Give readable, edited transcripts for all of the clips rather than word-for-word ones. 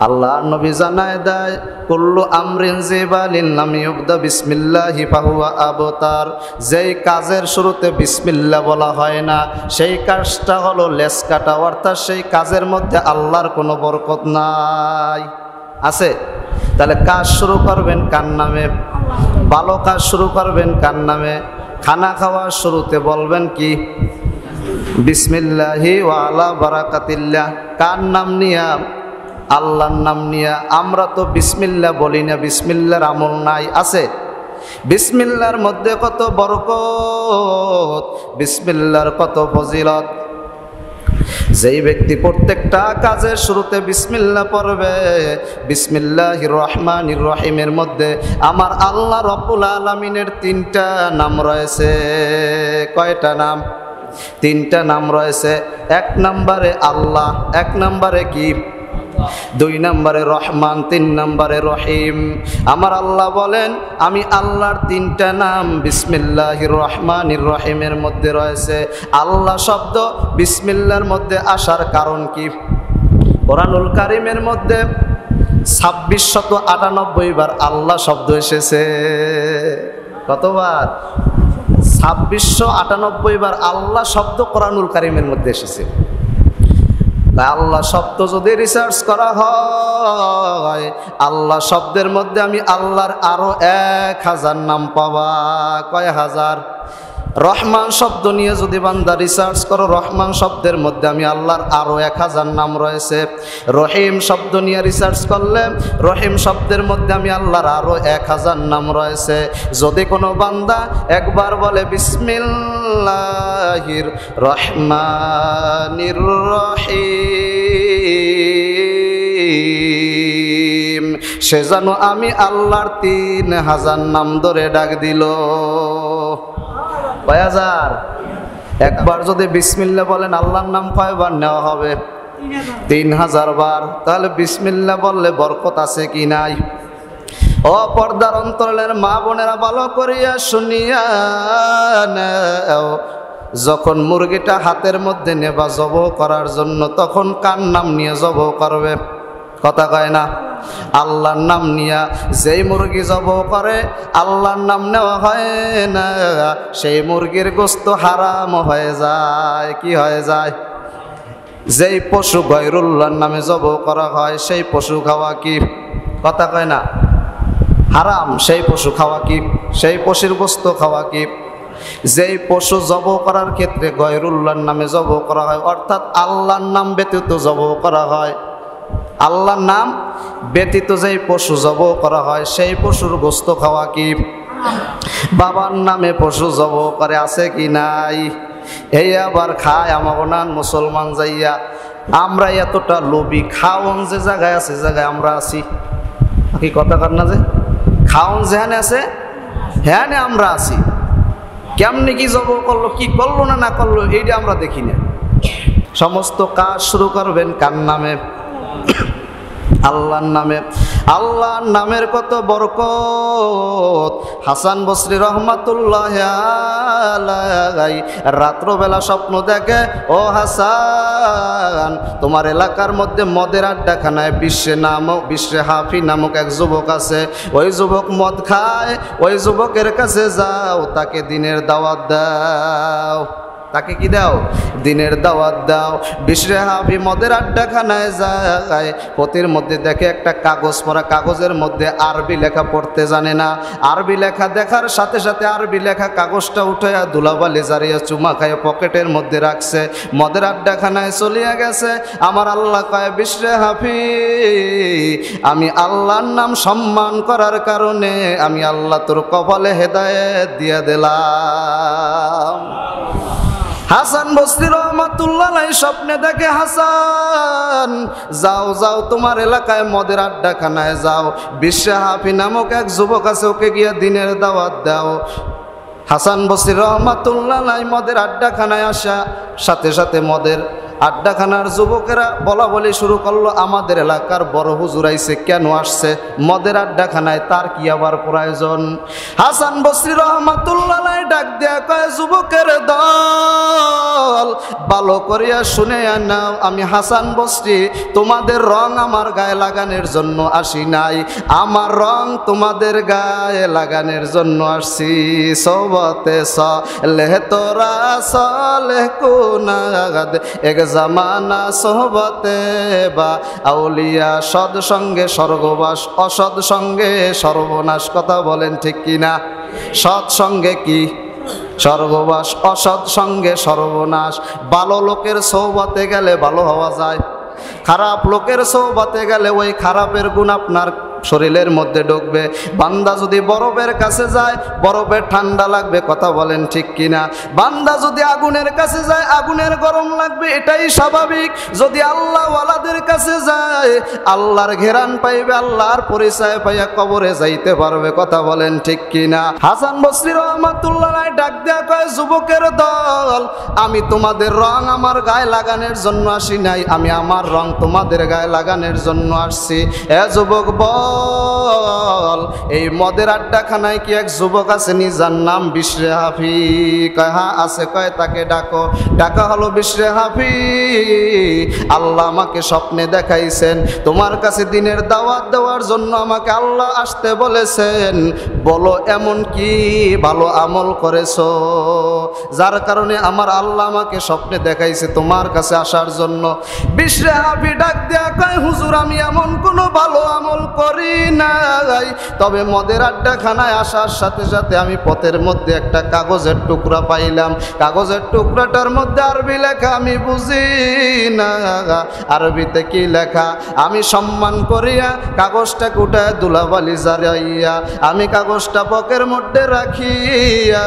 আল্লাহ নবী জানায় দেয়, কুল্লু আমরিন জিবালিন লাম ইউবদা বিসমিল্লাহি ফাহুয়া আবতার। যেই কাজের শুরুতে বিসমিল্লাহ বলা হয় না সেই কাজটা হলো লেস কাটা, অর্থাৎ সেই কাজের মধ্যে আল্লাহর কোনো বরকত নাই। আছে? তাহলে কাজ শুরু করবেন কার নামে? ভালো কাজ শুরু করবেন কার নামে? খানা খাওয়ার শুরুতে বলবেন কি? বিসমিল্লাহি ওয়া আলা বারাকাতিল্লাহ। কার নাম নিয়া? আল্লাহর নাম নিয়া। আমরা তো বিসমিল্লাহ বলি না, বিসমিল্লাহর আমল নাই। আছে? বিসমিল্লাহর মধ্যে কত বরকত, বিসমিল্লাহর কত ফজিলত। যেই ব্যক্তি প্রত্যেকটা কাজের শুরুতে বিসমিল্লাহ পড়বে, বিসমিল্লাহির রহমানির রহিমের মধ্যে আমার আল্লাহ রব্বুল আলামিনের 3টা নাম রয়েছে। কয়টা নাম? 3টা নাম রয়েছে। 1 নম্বরে আল্লাহ, 1 নম্বরে কি? 2 নম্বরে রহমান, 3 নম্বরে রহিম। আমার আল্লাহ বলেন আমি আল্লাহর 3টা নাম বিসমিল্লাহির রহমানির রহিমের মধ্যে রয়েছে। আল্লাহ শব্দ বিসমিল্লাহর মধ্যে আসার কারণ কি? কোরআনুল কারীমের মধ্যে 2698 বার আল্লাহ শব্দ এসেছে। কতবার? 2698 বার আল্লাহ শব্দ কোরআনুল কারীমের মধ্যে এসেছে। আল্লাহ শব্দ যদি রিসার্চ করা হয়, আল্লাহ শব্দের মধ্যে আমি আল্লাহর আরো 1000 নাম পাবা। কয় হাজার? রহমান শব্দ নিয়ে যদি বান্দা রিসার্চ করো, রহমান শব্দের মধ্যে আমি আল্লাহর আরো 1000 নাম রয়েছে। রহিম শব্দ নিয়ে রিসার্চ করলে রহিম শব্দের মধ্যে আমি আল্লাহর আরো 1000 নাম রয়েছে। যদি কোনো বান্দা একবার বলে বিসমিল্লাহির রহমানির রহিম, সে যেন আমি আল্লাহর 3000 নাম ধরে ডাক দিল। কয় হাজার? একবার যদি বিসমিল্লাহ বলেন আল্লাহর নাম কয়বার নেওয়া হবে? 3000 বার। তাহলে বিসমিল্লাহ বললে বরকত আছে কি নাই? ও পর্দার অন্তরালের মা বোনেরা ভালো করিয়া শুনিয়া নাও, যখন মুরগিটা হাতের মধ্যে নেবা জবাই করার জন্য, তখন কার নাম নিয়ে জবাই করবে? কথা কয় না? আল্লাহর নাম নিয়া। যেই মুরগি জবাই করে আল্লাহর নাম নেওয়া হয় না, সেই মুরগির গোশত হারাম হয়ে যায়। কি হয়ে যায়? যেই পশু গায়রুল্লাহর নামে জবাই করা হয় সেই পশু খাওয়া কি? কথা কয় না? হারাম। সেই পশু খাওয়া কি? সেই পশুর গোশত খাওয়া কি? যেই পশু জবাই করার ক্ষেত্রে গায়রুল্লাহর নামে জবাই করা হয়, অর্থাৎ আল্লাহর নাম ব্যতীত জবাই করা হয়, আল্লাহর নাম ব্যতীত যেই পশু জবাই করা হয় সেই পশুর গোশত খাওয়া কি? বাবার নামে পশু জবাই করে। আছে কি নাই? এই আবার খায় আমাগো নান মুসলমান যাইয়া। আমরা এতটা লোভী, খাওন যে জায়গায় আছে জায়গায় আমরা আছি। কি কথা কার না? যে খাওন যেখানে আছে হ্যাঁ আমরা আছি। কেমনি কি জবাই করলো, কি করলো না করলো, এইটা আমরা দেখি না। সমস্ত কাজ শুরু করবেন কার নামে? আল্লাহর নামে। আল্লাহর নামের কত বরকত। হাসান বসরি রহমাতুল্লাহ আলাইহি রাত্রবেলা স্বপ্ন দেখে, ও হাসান, তোমার এলাকার মধ্যে মদের আড্ডাখানায় বিশ্বে হাফি নামক এক যুবক আছে। ওই যুবক মদ খায়, ওই যুবকের কাছে যাও, তাকে দিনের দাওয়াত দাও। তাকে কি দাও? দিনের দাওয়াত দাও। বিশ্রে হাফি মদের আড্ডাখানায় যায়, পথের মধ্যে দেখে একটা কাগজ পড়া, কাগজের মধ্যে আরবি লেখা পড়তে জানে না। আরবি লেখা দেখার সাথে সাথে আরবি লেখা কাগজটা উঠাইয়া ধুলাবালি জারিয়া চুমা খাইয়া পকেটের মধ্যে রাখছে, মদের আড্ডাখানায় চলিয়া গেছে। আমার আল্লাহ কয়, বিশ্রে হাফি, আমি আল্লাহর নাম সম্মান করার কারণে আমি আল্লাহ তোর কপালে হেদায়েত দিয়া দিলাম। হাসান বসরি রহমাতুল্লাহ আলাইহি স্বপ্নে দেখে, হাসান যাও যাও, তোমার এলাকায় মদের আড্ডাখানায় যাও, বিশ্বে হাফি নামক এক যুবক আছে, ওকে গিয়া দিনের দাওয়াত দাও। হাসান বসরি রহমাতুল্লাহ আলাইহি মদের আড্ডাখানায় আসা সাথে সাথে মদের আড্ডাখানার যুবকেরা বলা বলি শুরু করলো, আমাদের এলাকার বড় হুজুর আইছে, কেন আসছে মদের আড্ডাখানায়, তার কি আবার প্রয়োজন? হাসান বসরি রহমাতুল্লাহ আলাইহি ডাক দেয়া কয়, যুবকের দল ভালো করিয়া শুনে নাও, আমি হাসান বসরি তোমাদের রং আমার গায়ে লাগানোর জন্য আসি নাই, আমার রং তোমাদের গায়ে লাগানোর জন্য আসছি। সবতে সলেহ তোরা সলেহ কুনাদ এক জামানা সোহবতে বা আউলিয়া, সৎ সঙ্গে স্বর্গবাস অসৎ সঙ্গে সর্বনাশ। কথা বলেন ঠিক কিনা? সৎ সঙ্গে কি স্বর্গবাস, অসৎ সঙ্গে সর্বনাশ। ভালো লোকের সৌবতে গেলে ভালো হওয়া যায়, খারাপ লোকের সৌবতে গেলে ওই খারাপের গুণ আপনার শরীরের মধ্যে ঢুকবে। বান্দা যদি বরফের কাছে যায়, বরফের ঠান্ডা লাগবে। কথা বলেন ঠিক কিনা? বান্দা যদি আগুনের কাছে যায়, আগুনের গরম লাগবে, এটাই স্বাভাবিক। যদি আল্লাহ ওয়ালাদের কাছে যায়, আল্লাহর ঘেরান পাইবে, আল্লাহর পরিচয় পাইয়া কবরে যাইতে পারবে। কথা বলেন ঠিক কিনা? হাসান বসরি রহমাতুল্লাহ আলাইহি ডাক দেয়া কয়, যুবকের দল, আমি তোমাদের রং আমার গায়ে লাগানোর জন্য আসি নাই, আমি আমার রং তোমাদের গায়ে লাগানোর জন্য আসছি। এ যুবক বল, এই মদের আড্ডাখানায় কি এক যুবক আছে নি যার নাম বিশরে হাফি? কয় হ্যাঁ আছে। কয় তাকে ডাকো। ডাকা হলো, বিশরে হাফি, আল্লাহ আমাকে স্বপ্নে দেখাইছেন, তোমার কাছে দিনের দাওয়াত দেওয়ার জন্য আমাকে আল্লাহ আসতে বলেছেন। বলো এমন কি ভালো আমল করেছো যার কারণে আমার আল্লাহ আমাকে স্বপ্নে দেখাইছে তোমার কাছে আসার জন্য? বিশরে হাফি ডাক দেয়া কয়, হুজুর আমি এমন কোনো ভালো আমল করি নাই, তবে মদের আড্ডাখানায় আসার সাথে সাথে আমি পথের মধ্যে একটা কাগজের টুকরা পাইলাম। কাগজের টুকরাটার মধ্যে আরবি লেখা, আমি বুঝি না আরবিতে কি লেখা। আমি সম্মান করিয়া কাগজটা কুটায় দুলাবালি জারাইয়া আমি কাগজটা পকের মধ্যে রাখিয়া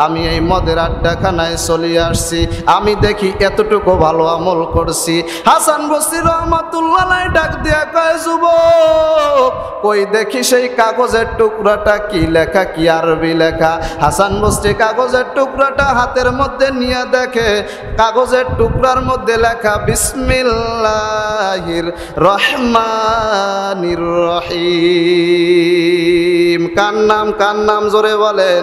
আমি এই মদের আড্ডাখানায় চলে আসছি। আমি দেখি এতটুকু ভালো আমল করছি। হাসান বসরি রহমাতুল্লাহ আলাইহি ডাক দিয়া কয়, যুবক কই দেখি সেই কাগজের টুকরাটা, কি লেখা, কি আরবি লেখা? হাসান বসরি কাগজের টুকরাটা হাতের মধ্যে নিয়ে দেখে, কাগজের টুকরার মধ্যে লেখা বিসমিল্লাহির রহমানির রহিম। কার নাম? কার নাম? জোরে বলেন,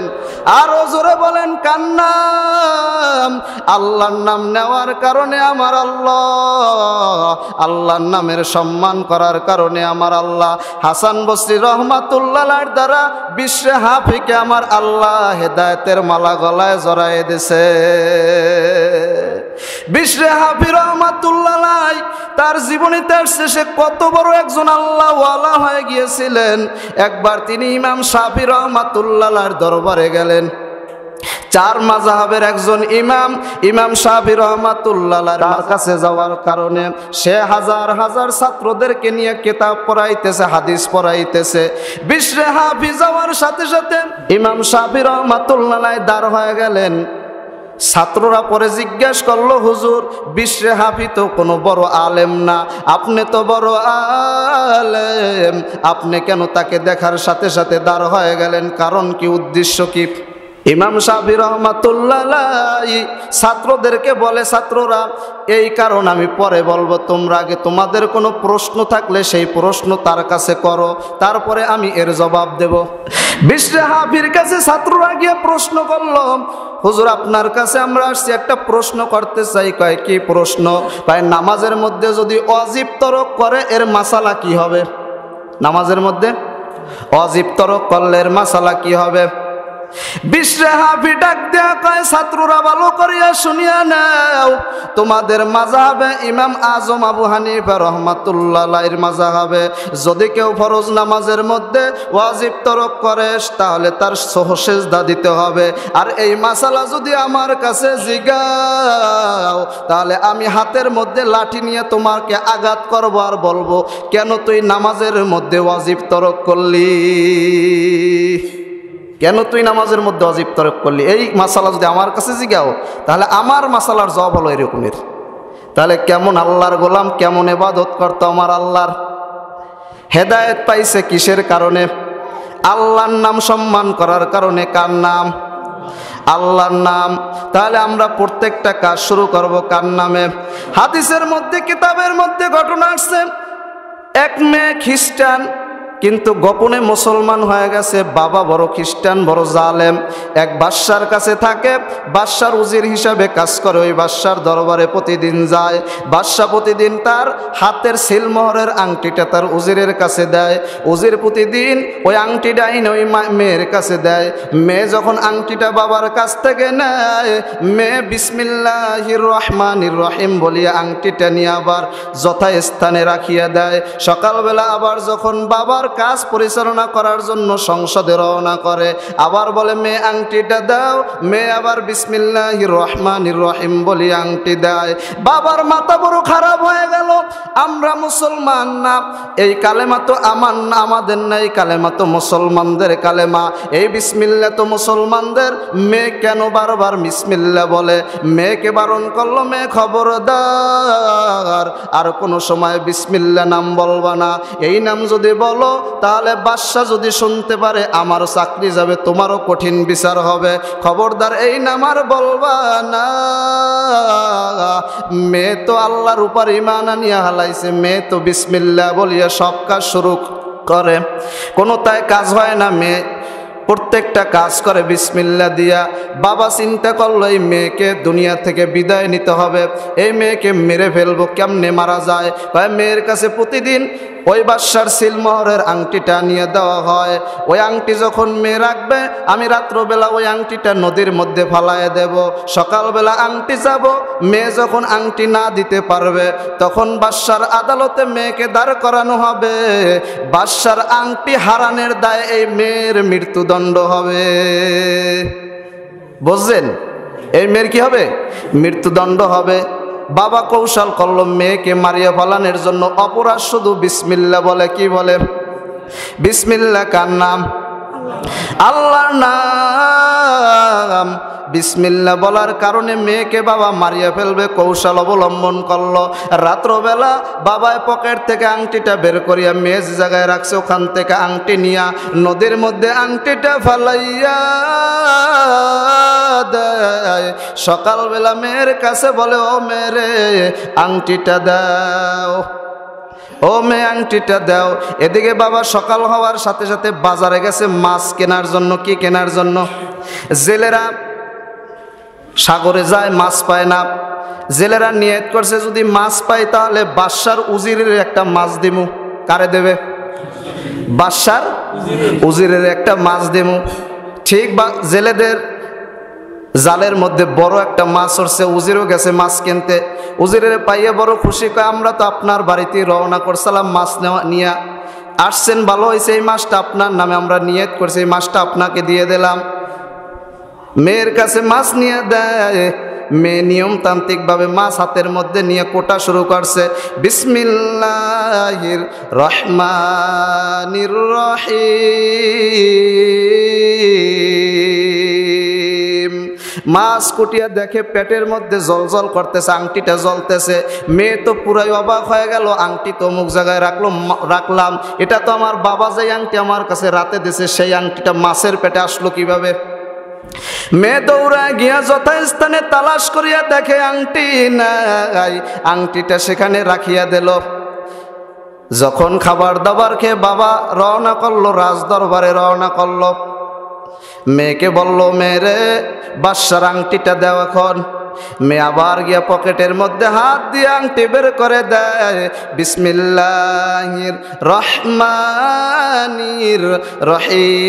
আরো জোরে বলেন, কার নাম? আল্লাহর নাম নেওয়ার কারণে আমার আল্লাহ, আল্লাহর নামের সম্মান করার কারণে আমার আল্লাহ হাসান বসরি রহমাতুল্লাহ আলাইহির দ্বারা বিশরে হাফিকে আমার আল্লাহ হেদায়েতের মালা গলায় জড়ায় দিয়েছে। বিশরে হাফি রহমাতুল্লাহ আলাইহি তার জীবনীতে আসছে সে কত বড় একজন আল্লাহ ওয়ালা হয়ে গিয়েছিলেন। একবার তিনি ইমাম শাফি রহমাতুল্লাহ আলাইহির দরবারে গেলেন। চার মাযহাবের একজন ইমাম, ইমাম শাফি রাহমাতুল্লাহ আলাইহির কাছে যাওয়ার কারণে সে হাজার হাজার ছাত্রদেরকে নিয়ে কিতাব পড়াইতেছে, হাদিস পড়াইতেছে। বিশরে হাফি যাওয়ার সাথে সাথে ইমাম শাফি রাহমাতুল্লাহ আলাইহি দাঁড় হয়ে গেলেন। ছাত্ররা পরে জিজ্ঞেস করলো, হুজুর বিশরে হাফি তো কোনো বড় আলেম না, আপনি তো বড় আলেম, আপনি কেন তাকে দেখার সাথে সাথে দাঁড় হয়ে গেলেন? কারণ কি, উদ্দেশ্য কি? ইমাম শাফি রাহমাতুল্লাহ আলাইহি ছাত্রদেরকে বলে, ছাত্ররা এই কারণ আমি পরে বলবো, তোমরা আগে তোমাদের কোনো প্রশ্ন থাকলে সেই প্রশ্ন তার কাছে করো, তারপরে আমি এর জবাব দেব। বিশরে হাফির কাছে ছাত্ররা গিয়ে প্রশ্ন করলো, হুজুর আপনার কাছে আমরা আসছি, একটা প্রশ্ন করতে চাই। কয় কি প্রশ্ন? কয় নামাজের মধ্যে যদি ওয়াজিব তরক করে এর মাসালা কি হবে? নামাজের মধ্যে ওয়াজিব তরক করলে এর মাসালা কি হবে? বিশরে হাফি ডাক দেয়া কয়, ছাত্ররা ভালো করিয়া শুনিয়া নাও, তোমাদের মাযহাবে ইমাম আজম আবু হানিফা রাহমাতুল্লাহ আলাইহির মাযহাবে যদি কেউ ফরজ নামাজের মধ্যে ওয়াজিব তরক করে তাহলে তার সেজদা দিতে হবে। আর এই মাসালা যদি আমার কাছে জিগাও তাহলে আমি হাতের মধ্যে লাঠি নিয়ে তোমাকে আঘাত করব আর বলবো, কেন তুই নামাজের মধ্যে ওয়াজিব তরক করলি? কেন তুই নামাজের মধ্যে ওয়াজিব তরক করলি? এই মাসালা যদি আমার কাছে জিগাও তাহলে আমার মাসালার জবাব হলো এরকমের। তাহলে কেমন আল্লাহর গোলাম, কেমন ইবাদত করতো আমার আল্লাহর? হেদায়েত পাইছে কিসের কারণে? আল্লাহর নাম সম্মান করার কারণে। কার নাম? আল্লাহর নাম। তাহলে আমরা প্রত্যেকটা কাজ শুরু করব কার নামে? হাদিসের মধ্যে, কিতাবের মধ্যে ঘটনা আসছে, এক মেয়ে খ্রিস্টান কিন্তু গোপনে মুসলমান হয়ে গেছে। বাবা বড় খ্রিস্টান, বড় জালেম। এক বাদশার কাছে থাকে, বাদশার উজির হিসাবে কাজ করে। ওই বাদশার দরবারে প্রতিদিন যায়। বাদশা প্রতিদিন তার হাতের সিলমোহরের আংটিটা তার উজিরের কাছে দেয়। উজির প্রতিদিন ওই আংটিটা এনে ওই মেয়ের কাছে দেয়। মেয়ে যখন আংটিটা বাবার কাছ থেকে নেয়, মেয়ে বিসমিল্লাহির রহমানির রহিম বলিয়া আংটিটা নিয়ে আবার যথাস্থানে রাখিয়া দেয়। সকালবেলা আবার যখন বাবার কাজ পরিচালনা করার জন্য সংসদে রওনা করে, আবার বলে মেয়ে আংটিটা দাও। মেয়ে আবার বিসমিল্লাহির রহমানির রহিম বলি আংটি দেয়। বাবার মাথা বড় খারাপ হয়ে গেল। আমরা মুসলমান না, এই কালেমা তো আমার না, আমাদের না, এই কালেমা তো মুসলমানদের কালেমা, এই বিসমিল্লাহ তো মুসলমানদের। মেয়ে কেন বারবার বিসমিল্লাহ বলে? মেয়েকে বারণ করলো, মেয়ে খবরদার আর কোনো সময় বিসমিল্লাহ নাম বলবা না। এই নাম যদি বলো তাহলে বাদশা যদি শুনতে পারে আমারও চাকরি যাবে, তোমারও কঠিন বিচার হবে। খবরদার এই নাম আর বলবা না। মেয়ে তো আল্লাহর উপর ঈমান আনিয়া হালাইছে, মেয়ে তো বিসমিল্লাহ বলিয়া সব কাজ শুরু করে। কোনো তাই কাজ হয় না, মেয়ে প্রত্যেকটা কাজ করে বিসমিল্লাহ দিয়া। বাবা চিন্তা করলো এই মেয়েকে দুনিয়া থেকে বিদায় নিতে হবে, এই মেয়েকে মেরে ফেলবো। কেমনে মারা যায়? মেয়ের কাছে প্রতিদিন ওই বাদশার সিলমোহরের আংটিটা নিয়ে দেওয়া হয়। ওই আংটি যখন মেয়ে রাখবে, আমি রাত্রবেলা ওই আংটিটা নদীর মধ্যে ফালাইয়ে দেব। সকালবেলা আংটি যাব, মেয়ে যখন আংটি না দিতে পারবে তখন বাদশার আদালতে মেয়েকে দাঁড় করানো হবে। বাদশার আংটি হারানোর দায়ে এই মেয়ের মৃত্যুদণ্ড হবে। বুঝছেন? এই মেয়ের কি হবে? মৃত্যুদণ্ড হবে। বাবা কৌশল করলো মেয়েকে মারিয়া ফেলানোর জন্য। অপরাধ শুধু বিসমিল্লাহ বলে। কি বলে? বিসমিল্লাহ কার নাম? আল্লাহর নাম। বিসমিল্লাহ বলার কারণে মেয়েকে বাবা মারিয়া ফেলবে কৌশল অবলম্বন করলো। রাত্রবেলা বাবা পকেট থেকে আংটিটা বের করিয়া মেয়ে যে জায়গায় রাখছে ওখান থেকে আংটি নিয়া নদীর মধ্যে আংটিটা ফালাইয়া দেয়। সকালবেলা মেয়ের কাছে বলে, ও মেয়েরে আংটিটা দাও, ও মেয়ে আংটিটা দাও। এদিকে বাবা সকাল হওয়ার সাথে সাথে বাজারে গেছে মাছ কেনার জন্য। কি কেনার জন্য? জেলেরা সাগরে যায়, মাছ পায় না। জেলেরা নিয়ত করছে যদি মাছ পায় তাহলে বাদশার উজিরের একটা মাছ দিমু। কারে দেবে? বাদশার উজিরের একটা মাছ দিমু। ঠিক জেলেদের জালের মধ্যে বড় একটা মাছ উঠছে। উজিরও গেছে মাছ কিনতে। উজিরের পাইয়া বড় খুশি, কয় আমরা তো আপনার বাড়িতে রওনা করছিলাম মাছ নেওয়া নিয়ে আসছেন, ভালো হয়েছে, এই মাছটা আপনার নামে আমরা নিয়ত করছি, এই মাছটা আপনাকে দিয়ে দিলাম। মেয়ের কাছে মাছ নিয়ে দেয়। মেয়ে নিয়মতান্ত্রিকভাবে মাছ হাতের মধ্যে নিয়ে কোটা শুরু করছে। বিসমিল্লাহির রহমানির রহিম। মাছ কুটিয়া দেখে পেটের মধ্যে জলজল করতেছে, আংটিটা জ্বলতেছে। মেয়ে তো পুরাই অবাক হয়ে গেল। আংটি তো অমুক জায়গায় রাখলাম, এটা তো আমার বাবা যে আংটি আমার কাছে রাতে দিছে, সেই আংটিটা মাছের পেটে আসলো কিভাবে? মেয়ে দৌড়ায় গিয়া যথাস্থানে তালাশ করিয়া দেখে আংটি নাই। আংটিটা সেখানে রাখিয়া দিল। যখন খাবার দাবার খেয়ে বাবা রওনা করলো, রাজদরবারে রওনা করলো। মেয়েকে বলল, মেয়েরে বাদশার আংটিটা দাও এখন। মেয়ে আবার গিয়া পকেটের মধ্যে হাত দিয়ে আংটি বের করে দেয়। বিসমিল্লাহির রহমানির রহিম।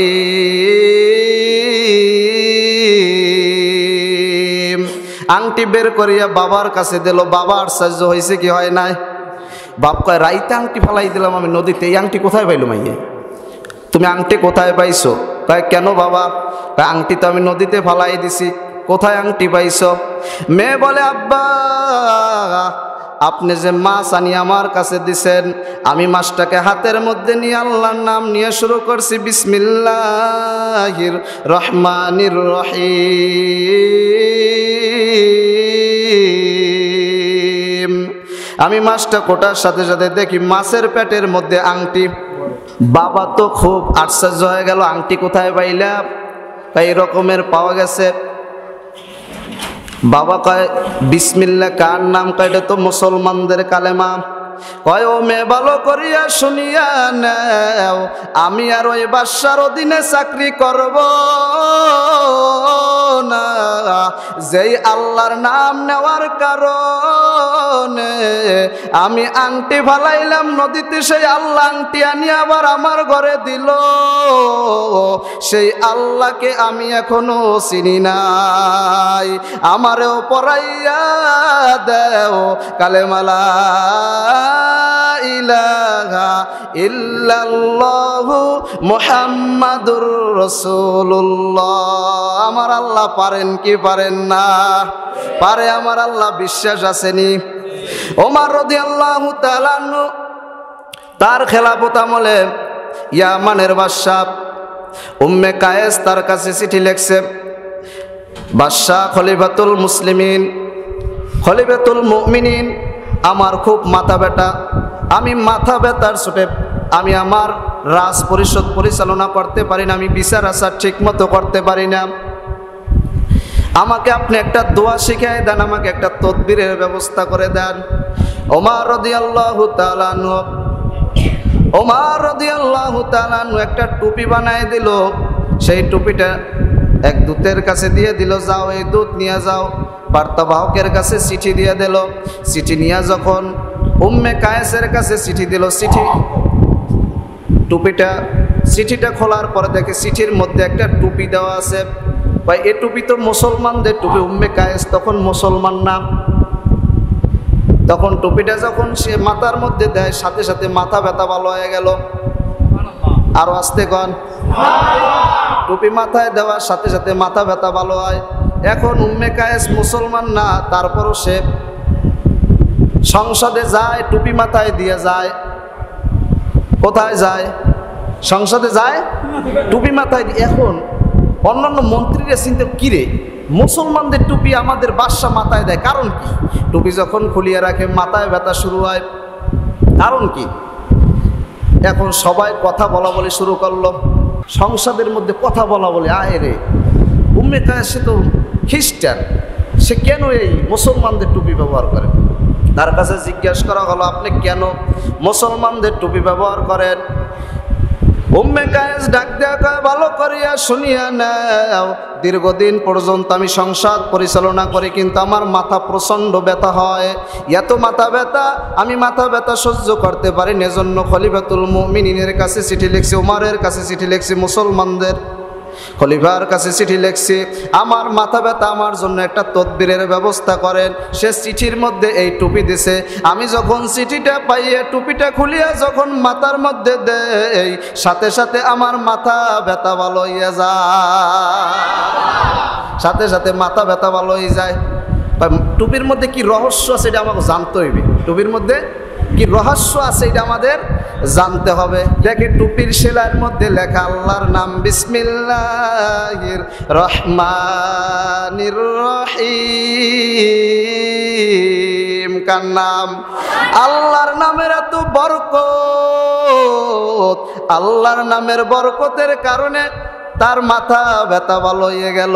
আংটি বের করিয়া বাবার কাছে দিল। বাবা আশ্চর্য হয়েছে, কি হয় নাই? বাপ কয়, রাইতে আংটি ফেলাই দিলাম আমি নদীতে, এই আংটি কোথায় পাইলো মাইয়ে? তুমি আংটি কোথায় পাইছো? কয়, কেন বাবা? আংটি তো আমি নদীতে ফালাই দিছি। কোথায় আংটি পাইছো? মেয়ে বলে, আব্বা আপনি যে মাছ আনি আমার কাছে দিছেন, আমি মাছটাকে হাতের মধ্যে নিয়ে আল্লাহর নাম নিয়ে শুরু করছি, বিসমিল্লাহির রহমানির রহিম। আমি মাছটা কোটার সাথে সাথে দেখি মাছের পেটের মধ্যে আংটি। বাবা তো খুব আশ্চর্য হয়ে গেল, আংটি কোথায় পাইলা? এই রকমের পাওয়া গেছে। বাবা কয় বিসমিল্লাহ কার নাম? কয় এটা তো মুসলমানদের কালেমা। কয় ও মেয়ে ভালো করিয়া শুনিয়া নাও, আমি আর ওই বাদশার অধীনে চাকরি করব না। যেই আল্লাহর নাম নেওয়ার কারণে আমি আংটি ফালাইলাম নদীতে, সেই আল্লাহ আংটি আনি আবার আমার ঘরে দিল, সেই আল্লাহকে আমি এখনো চিনি নাই। আমারেও পড়াইয়া দেও কালেমালা ইলাহা ইল্লাল্লাহু মুহাম্মাদুর রাসূলুল্লাহ। আমার আল্লাহ পারেন কি পারেন না? পারে আমার আল্লাহ, বিশ্বাস আসেনি? ওমর রাদিয়াল্লাহু তাআলা আনহু তার খেলাফত আমলে ইয়ামানের বাদশা উম্মে কায়েস তার কাছে চিঠি লিখছে, বাদশাহ খলিফাতুল মুসলিমিন, খলিফাতুল মুমিনিন, আমার খুব মাথা ব্যথা, আমি মাথা ব্যথার চোটে আমি আমার রাজ পরিষদ পরিচালনা করতে পারি না, আমি বিচার আচার ঠিক মতো করতে পারি না। আমাকে আপনি একটা দোয়া শিখাই দেন, আমাকে একটা তদবিরের ব্যবস্থা করে দেন। ওমর রাদিয়াল্লাহু তাআলা আনহু, ওমর রাদিয়াল্লাহু তাআলা আনহু একটা টুপি বানায় দিল। সেই টুপিটা এক দূতের কাছে দিয়ে দিল, যাও এই দূত নিয়ে যাও। বার্তাবাহকের কাছে চিঠি দিয়ে দিল। চিঠি নিয়ে যখন উম্মে কায়েসের কাছে চিঠি দিল, চিঠিটা খোলার পরে দেখে চিঠির মধ্যে একটা টুপি দেওয়া আছে। ভাই এই টুপি তো মুসলমানদের টুপি। উম্মে কায়েস তখন মুসলমান না। তখন টুপিটা যখন সে মাথার মধ্যে দেয়, সাথে সাথে মাথা ব্যথা ভালো হয়ে গেল। আরো আসতে কন। টুপি মাথায় দেওয়ার সাথে সাথে মাথা ব্যথা ভালো হয়। এখন উম্মে কায়েস মুসলমান না, তারপরও সে সংসদে যায়, টুপি মাথায় দিয়ে যায়। কোথায় যায়? সংসদে যায়, টুপি মাথায়। এখন অন্যান্য মন্ত্রীরা চিন্তা, কিরে মুসলমানদের টুপি আমাদের বাদশা মাথায় দেয়, কারণ কি? টুপি যখন খুলিয়ে রাখে মাথায় ব্যথা শুরু হয়, কারণ কি? এখন সবাই কথা বলা বলি শুরু করলো, সংসদের মধ্যে কথা বলা বলি। আয় রে, উম্মে কায়েস সে তো খ্রিস্টান, সে কেন এই মুসলমানদের টুপি ব্যবহার করে? তার কাছে জিজ্ঞাসা করা হলো, আপনি কেন মুসলমানদের টুপি ব্যবহার করেন? উম্মে কায়েস ডাক দেয়া কয়, ভালো করিয়া শুনিয়া নাও, দীর্ঘদিন পর্যন্ত আমি সংসার পরিচালনা করি, কিন্তু আমার মাথা প্রচণ্ড ব্যথা হয়। এত মাথা ব্যথা, আমি মাথা ব্যথা সহ্য করতে পারি না। এজন্য খলিফাতুল মুমিনিনের কাছে চিঠি লিখছি, উমরের কাছে চিঠি লিখছি, মুসলমানদের খলিফার কাছে চিঠি লিখছি, আমার মাথা ব্যথা, আমার জন্য একটা তদবিরের ব্যবস্থা করেন। সে চিঠির মধ্যে এই টুপি দিছে। আমি যখন চিঠিটা পাইয়ে টুপিটা খুলিয়া যখন মাথার মধ্যে দেই, সাথে সাথে আমার মাথা ব্যথা ভালো হইয়া যায়, সাথে সাথে মাথা ব্যথা ভালো হয়ে যায়। টুপির মধ্যে কি রহস্য আছে এটা আমাকে জানতে হইবে। টুপির মধ্যে কি রহস্য আছে এটা আমাদের জানতে হবে। দেখে টুপির সেলাইয়ের মধ্যে লেখা আল্লাহর নাম, বিসমিল্লাহির রহমানির রহিম। কার নাম? আল্লাহর নামের এত বরকত, আল্লাহর নামের বরকতের কারণে তার মাথা ব্যথা ভালো হয়ে গেল।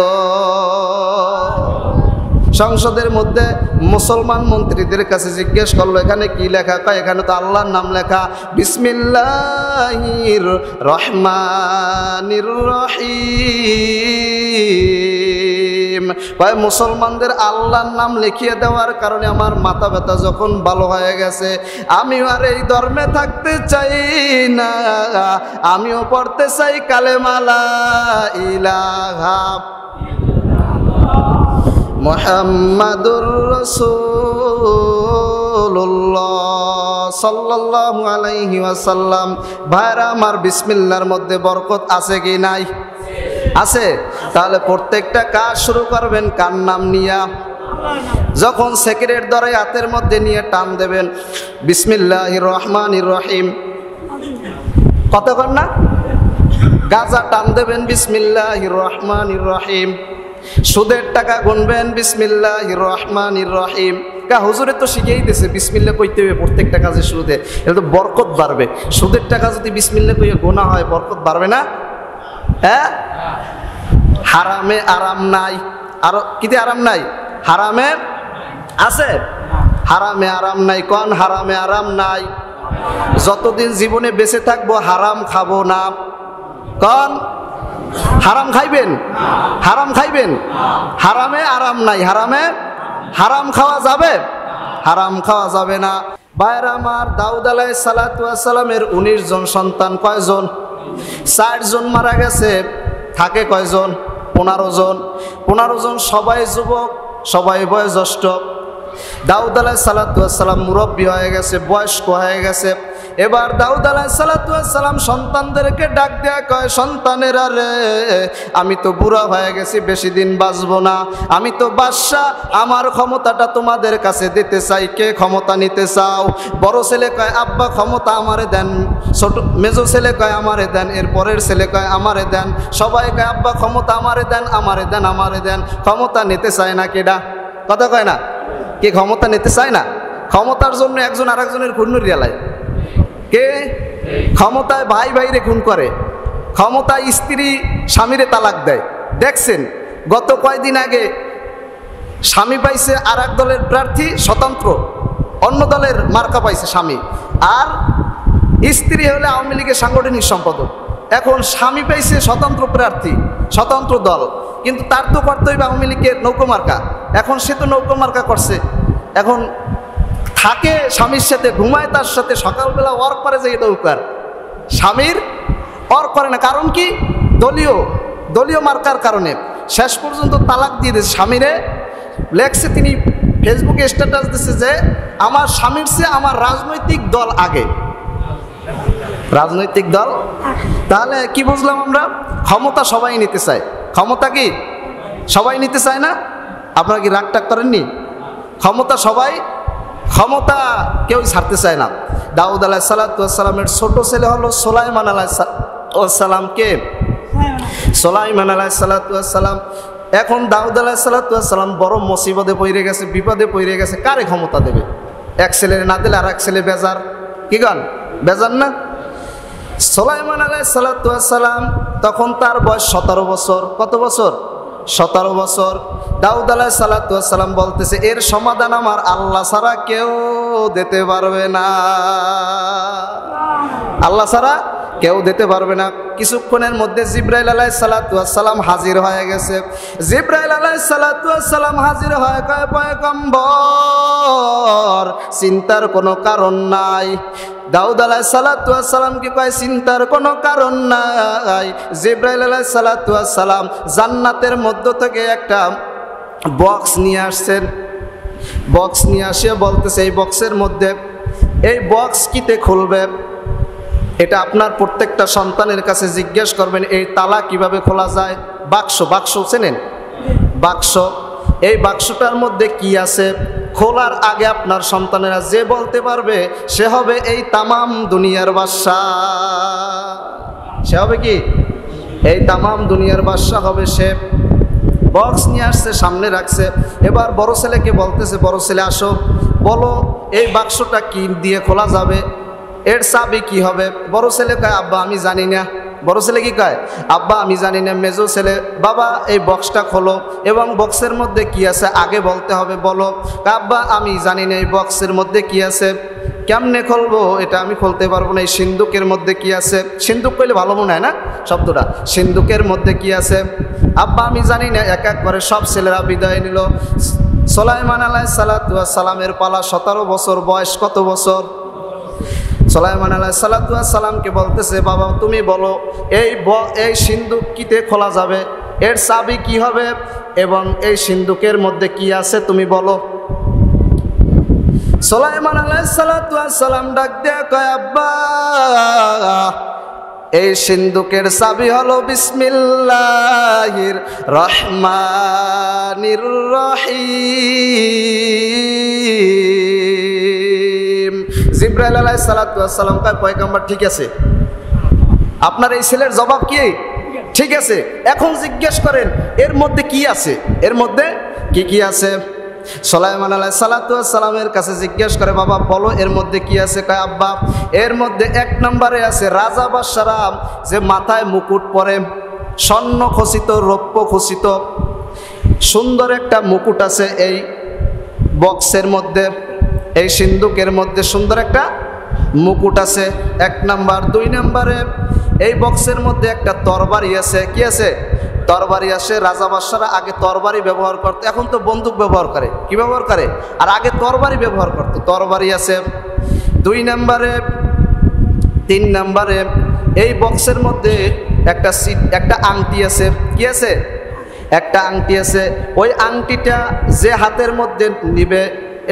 সংসদের মধ্যে মুসলমান মন্ত্রীদের কাছে জিজ্ঞেস করলো, এখানে কি লেখা? কয় এখানে তো আল্লাহর নাম লেখা, বিসমিল্লাহির রহমানির রহিম। কয় মুসলমানদের আল্লাহর নাম লিখিয়ে দেওয়ার কারণে আমার মাথা ব্যথা যখন ভালো হয়ে গেছে, আমি আর এই ধর্মে থাকতে চাই না, আমিও পড়তে চাই কালেমা লা ইলাহা মুহাম্মাদুর রাসূলুল্লাহ সাল্লাল্লাহু আলাইহি ওয়াসাল্লাম। ভাইরা আমার, বিসমিল্লাহর মধ্যে বরকত আছে কি নাই? আছে। তাহলে প্রত্যেকটা কাজ শুরু করবেন কার নাম নিয়া? যখন সেক্রেট ধরে হাতের মধ্যে নিয়ে টান দেবেন, বিসমিল্লাহির রহমানির রহিম, কতক্ষণ না গাজা টান দেবেন, বিসমিল্লাহির রহমানির রহিম। সুদের টাকা গুনবেন, বিসমিল্লাহির রহমানির রহিম। হুজুরে তো শিখেই দিয়েছে বিসমিল্লাহ কইতে হবে প্রত্যেকটা কাজের শুরুতে, এটা তো বরকত বাড়বে। সুদের টাকা যদি বিসমিল্লাহ কইয়ে গোনা হয়, বরকত বাড়বে না? হ্যাঁ, হারামে আরাম নাই। আর কিতে আরাম নাই? হারামে আছে? হারামে আরাম নাই। কোন হারামে আরাম নাই? যতদিন জীবনে বেঁচে থাকবো হারাম খাবো না। কোন হারাম খাইবেন? হারাম খাইবেন? হারামে আরাম নাই। হারামে হারাম খাওয়া যাবে? হারাম খাওয়া যাবে না। ভাইরা আমার, দাউদ আলাইহিস সালাতু ওয়াস সালামের 19 জন সন্তান। কয়জন? 4 জন মারা গেছে। থাকে কয়জন? 15 জন। 15 জন সবাই যুবক, সবাই বয়োজ্যেষ্ঠ। দাউদ আলাইহিস সালাতু ওয়াস সালাম মুরব্বী হয়ে গেছে, বয়স্ক হয়ে গেছে। এবার দাউদ আলাইহিস সালাতু ওয়াস সালাম সন্তানদেরকে ডাক দেয়া কয়, সন্তানেরা রে, আমি তো বুড়া হয়ে গেছি, বেশি দিন বাঁচবো না। আমি তো বাদশাহ, আমার ক্ষমতাটা তোমাদের কাছে দিতে চাই। কে ক্ষমতা নিতে চাও? বড় ছেলে কয়, আব্বা ক্ষমতা আমারে দেন। ছোট মেজো ছেলে কয়, আমারে দেন। এর পরের ছেলে কয়, আমারে দেন। সবাই কয়, আব্বা ক্ষমতা আমারে দেন, আমারে দেন, আমারে দেন। ক্ষমতা নিতে চায় না কেডা? কথা কয় না? কে ক্ষমতা নিতে চায় না? ক্ষমতার জন্য একজন আরেকজনের খুন রিয়ালায়। কে? ক্ষমতায় ভাই ভাইরে খুন করে, ক্ষমতায় স্ত্রী স্বামীরে তালাক দেয়। দেখছেন গত কয়দিন আগে স্বামী পাইছে আর এক দলের প্রার্থী স্বতন্ত্র, অন্য দলের মার্কা পাইছে স্বামী, আর স্ত্রী হলে আওয়ামী লীগের সাংগঠনিক সম্পাদক। এখন স্বামী পাইছে স্বতন্ত্র প্রার্থী, স্বতন্ত্র দল, কিন্তু তার তো করতে হইবে আওয়ামী লীগের নৌকো মার্কা। এখন সে তো নৌকো মার্কা করছে। এখন থাকে স্বামীর সাথে, ঘুমায় তার সাথে, সকালবেলা ওয়ার্ক করে যে নৌকার, স্বামীর ওয়ার্ক করে না। কারণ কি? দলীয় মার্কার কারণে শেষ পর্যন্ত তালাক দিয়ে দিয়েছে স্বামীরে। লেখছে তিনি ফেসবুকে স্ট্যাটাস দিচ্ছে যে আমার স্বামীর চেয়ে আমার রাজনৈতিক দল আগে। রাজনৈতিক দল? তাহলে কি বুঝলাম আমরা? ক্ষমতা সবাই নিতে চায়। ক্ষমতা কি সবাই নিতে চায় না? আপনারা কি রাগ টাগ করেননি? ক্ষমতা সবাই, ক্ষমতা কেউ ছাড়তে চায় না। দাউদ আলাইহিস সালাতু ওয়াস সালামের ছোট ছেলে হলো সুলাইমান আলাইহিস সালাম। কে? সুলাইমান আলাইহিস সালাতু ওয়াস সালাম। এখন দাউদ আলাইহিস সালাতু ওয়াস সালাম বড় মুসিবতে পড়ে গেছে, বিপদে পড়ে গেছে। কারে ক্ষমতা দেবে? এক ছেলে না দিলে আর এক ছেলে বেজার। কি গান? বেজার না? সুলাইমান আলাইহিস সালাতু ওয়াস সালাম তখন তার বয়স 17 বছর। কত বছর? 17 বছর। দাউদ আলাইহিস সালাতু ওয়াস সালাম বলতেছে, এর সমাধান আমার আল্লাহ ছাড়া কেউ দিতে পারবে না। আল্লাহ ছাড়া কেউ দিতে পারবে না। কিছুক্ষণের মধ্যে জিবরাইল আলাইহিস সালাতু ওয়াস সালাম হাজির হয়ে গেছে। জিবরাইল আলাইহিস সালাতু ওয়াস সালাম হাজির হয়ে কয়, পয়গম্বর, চিন্তার কোনো কারণ নাই। দাউদ আলাইহিস সালাতু ওয়াস সালামকে কয়, চিন্তার কোনো কারণ নাই। জিবরাইল আলাইহিস সালাতু ওয়াস সালাম জান্নাতের মধ্য থেকে একটা বক্স নিয়ে আসছেন। বক্স নিয়ে আসে বলতেছে, এই বক্সের মধ্যে, এই বক্স কিতে খুলবে? এটা আপনার প্রত্যেকটা সন্তানের কাছে জিজ্ঞেস করবেন, এই তালা কিভাবে খোলা যায়। বাক্স, বাক্স চেনেন? বাক্স। এই বাক্সটার মধ্যে কি আছে? খোলার আগে আপনার সন্তানেরা যে বলতে পারবে সে হবে এই তামাম দুনিয়ার বাদশা। সে হবে কি? এই তামাম দুনিয়ার বাদশা হবে সে। বক্স নিয়ে আসছে, সামনে রাখছে। এবার বড় ছেলেকে বলতেছে, বড় ছেলে আসো, বলো এই বাক্সটা কি দিয়ে খোলা যাবে, এর চাবি কি হবে? বড় ছেলে কয়, আব্বা আমি জানি না। বড় ছেলে কি কয়? আব্বা আমি জানি না। মেজো ছেলে, বাবা এই বক্সটা খোলো এবং বক্সের মধ্যে কি আছে আগে বলতে হবে, বলো। আব্বা আমি জানি না এই বক্সের মধ্যে কি আছে। কেমনে খুলবো? এটা আমি খুলতে পারবো না। এই সিন্দুকের মধ্যে কি আছে? সিন্দুক কইলে ভালো মনে হয় না শব্দটা? সিন্দুকের মধ্যে কি আছে? আব্বা আমি জানি না। এক এক করে সব ছেলেরা বিদায় নিল। সুলাইমান আলাইহিস সালাতু ওয়াস সালামের পালা। 17 বছর বয়স। কত বছর? সুলাইমান আলাইহিস সালাতু ওয়াস সালামকে বলতেছে, বাবা তুমি বলো এই সিন্দুক কিতে খোলা যাবে, এর চাবি কি হবে এবং এই সিন্দুকের মধ্যে কি আছে তুমি বলো। সুলাইমান আলাইহিস সালাতু ওয়াস সালাম ডাক দেয়া কয়, আব্বা এই সিন্দুকের চাবি হলো বিসমিল্লাহির রহমানির রহিম। জিবরাইল আলাইহিস সালাতু ওয়াস সালাম কয়, পয়গম্বর ঠিক আছে, আপনার এই ছেলের জবাব কি ঠিক আছে। এখন জিজ্ঞেস করেন এর মধ্যে কি আছে, এর মধ্যে কি কি আছে। সুলাইমান আলাইহিস সালাতু ওয়াস সালামের কাছে জিজ্ঞেস করে, বাবা বলো এর মধ্যে কি আছে। কয়, আব্বা এর মধ্যে 1 নম্বরে আছে রাজা বাদশারা যে মাথায় মুকুট পরে, স্বর্ণ খচিত, রৌপ্য খচিত। সুন্দর একটা মুকুট আছে এই বক্সের মধ্যে, এই সিন্দুকের মধ্যে সুন্দর একটা মুকুট আছে, 1 নাম্বার। 2 নাম্বারে এই বক্সের মধ্যে একটা তরবারি আছে। কি আছে? তরবারি আছে। রাজা বাদশারা আগে তরবারি ব্যবহার করতো, এখন তো বন্দুক ব্যবহার করে। কি ব্যবহার করে? আর আগে তরবারি ব্যবহার করতো। তরবারি আছে 2 নাম্বারে। 3 নাম্বারে এই বক্সের মধ্যে একটা আংটি আছে। কি আছে? একটা আংটি আছে। ওই আংটিটা যে হাতের মধ্যে নিবে,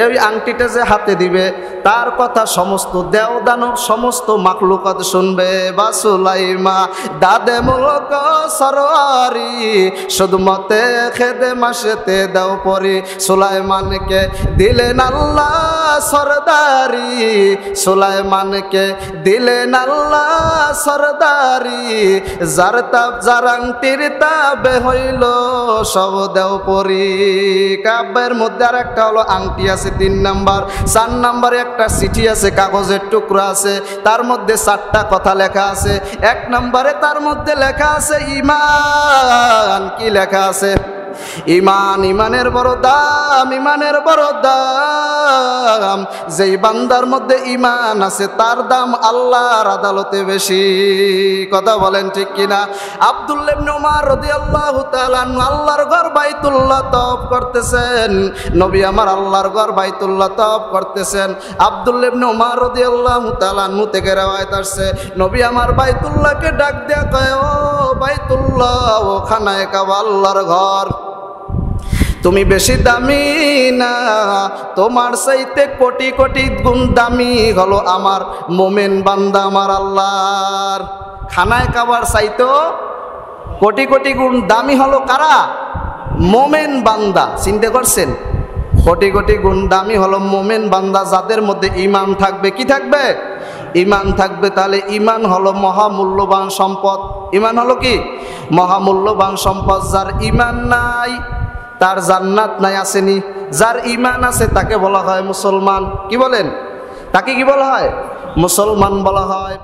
এই আংটিটা যে হাতে দিবে, তার কথা সমস্ত দেওদানব সমস্ত মাখলুকাত শুনবে। বা সুলাইমা দাদে মুলক সরওয়ারি সুদমতে খেদে মাসেতে দাও পরি। সুলাইমানকে দিলেন আল্লাহ সরদারি, সুলাইমানকে দিলেন আল্লাহ সরদারি। যার তাপ যার আংটির তাবে হইল সব দেও পরি। কাব্যের মধ্যে আর একটা হলো আংটি আছে 3 নাম্বার। 4 নাম্বারে একটা চিঠি আছে, কাগজের টুকরা আছে, তার মধ্যে 4টা কথা লেখা আছে। 1 নাম্বারে তার মধ্যে লেখা আছে ঈমান। কি লেখা আছে? ঈমান। ঈমানের বড় দাম, ঈমানের বড় দাম। যেই বান্দার মধ্যে ঈমান আছে তার দাম আল্লাহর আদালতে বেশি। কথা বলেন ঠিক কিনা? আব্দুল্লাহ ইবনে উমর রাদিয়াল্লাহু তাআলা আল্লাহর ঘর বাইতুল্লাহ তওয়াফ করতেছেন। নবী আমার আল্লাহর ঘর বাইতুল্লাহ তওয়াফ করতেছেন। আব্দুল্লাহ ইবনে উমর রাদিয়াল্লাহু তাআলা থেকে রওয়ায়াত আসছে, নবী আমার বাইতুল্লাহকে ডাক দেয়া কয়, ও বাইতুল্লাহ, ও খানায়ে কাবা, আল্লাহর ঘর, তুমি বেশি দামি না, তোমার চাইতে কোটি কোটি গুণ দামি হলো আমার মোমেন বান্দা আমার আল্লাহর। খানায় কাবার চাইতেও কোটি কোটি গুণ দামি হলো কারা? মোমেন বান্দা। চিন্তা করছেন? কোটি কোটি গুণ দামি হলো মোমেন বান্দা, যাদের মধ্যে ঈমান থাকবে। কি থাকবে? ঈমান থাকবে। তাহলে ঈমান হলো মহামূল্যবান সম্পদ। ঈমান হলো কি? মহামূল্যবান সম্পদ। যার ঈমান নাই তার জান্নাত নাই। আসেনি? যার ঈমান আছে তাকে বলা হয় মুসলমান। কি বলেন? তাকে কি বলা হয়? মুসলমান বলা হয়।